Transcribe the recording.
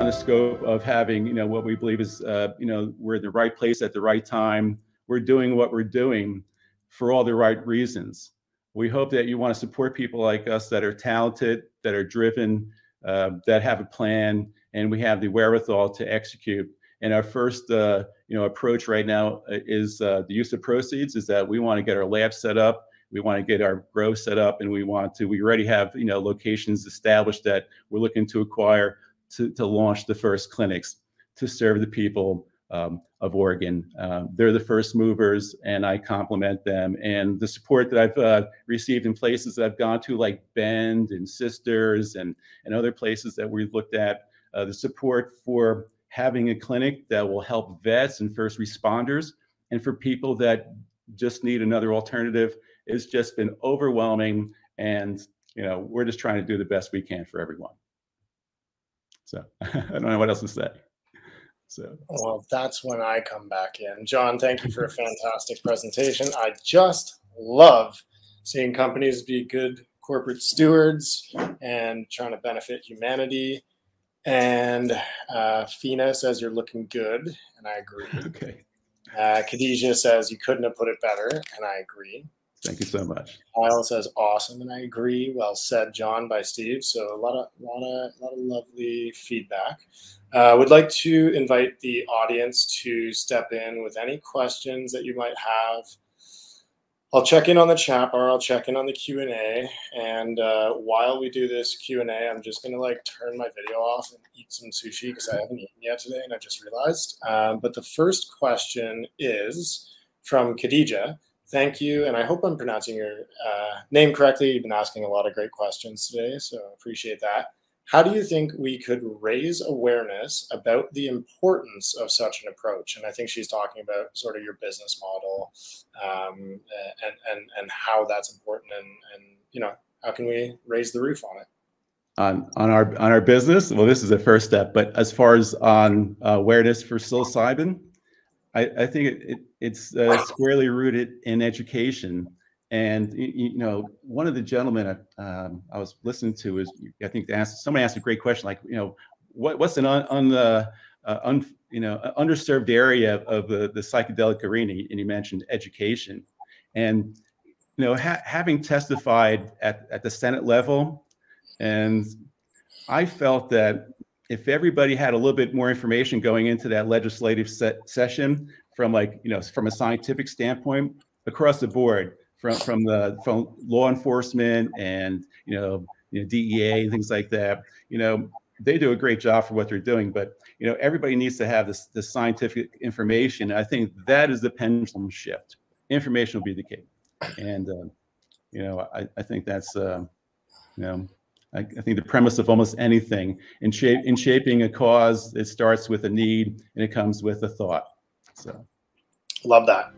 the scope of having, what we believe is, we're in the right place at the right time. We're doing what we're doing for all the right reasons. We hope that you want to support people like us that are talented, that are driven, that have a plan, and we have the wherewithal to execute. And our first, approach right now is the use of proceeds. Is that we want to get our lab set up, we want to get our grow set up, and we already have locations established that we're looking to acquire to launch the first clinics to serve the people of Oregon. They're the first movers, and I compliment them. And the support that I've received in places that I've gone to, like Bend and Sisters and other places that we've looked at, the support for having a clinic that will help vets and first responders and for people that just need another alternative, it's just been overwhelming. And, we're just trying to do the best we can for everyone. So I don't know what else to say. So, well, that's when I come back in. John, thank you for a fantastic presentation. I just love seeing companies be good corporate stewards and trying to benefit humanity. And Fina says you're looking good, and I agree. Okay. Khadijah says you couldn't have put it better, and I agree. Thank you so much. Kyle says awesome, and I agree. Well said, John, by Steve. So a lot of lovely feedback. Would like to invite the audience to step in with any questions that you might have. I'll check in on the chat bar. I'll check in on the Q&A. And while we do this Q&A, I'm just going to turn my video off and eat some sushi because I haven't eaten yet today, and I just realized. But the first question is from Khadijah. Thank you, and I hope I'm pronouncing your name correctly. You've been asking a lot of great questions today, so I appreciate that. How do you think we could raise awareness about the importance of such an approach? And I think she's talking about sort of your business model and how that's important, and how can we raise the roof on it? On our business, well, this is the first step. But as far as on awareness for psilocybin, I think it's squarely rooted in education. And one of the gentlemen I was listening to is, I think somebody asked a great question, like, what's an underserved area of the psychedelic arena? And he mentioned education. And having testified at the Senate level, and I felt that if everybody had a little bit more information going into that legislative session, from from a scientific standpoint, across the board, from law enforcement and DEA and things like that, they do a great job for what they're doing. But everybody needs to have this scientific information. I think that is the pendulum shift. Information will be the key, and I think that's I think the premise of almost anything in shaping a cause, it starts with a need and it comes with a thought. So, love that.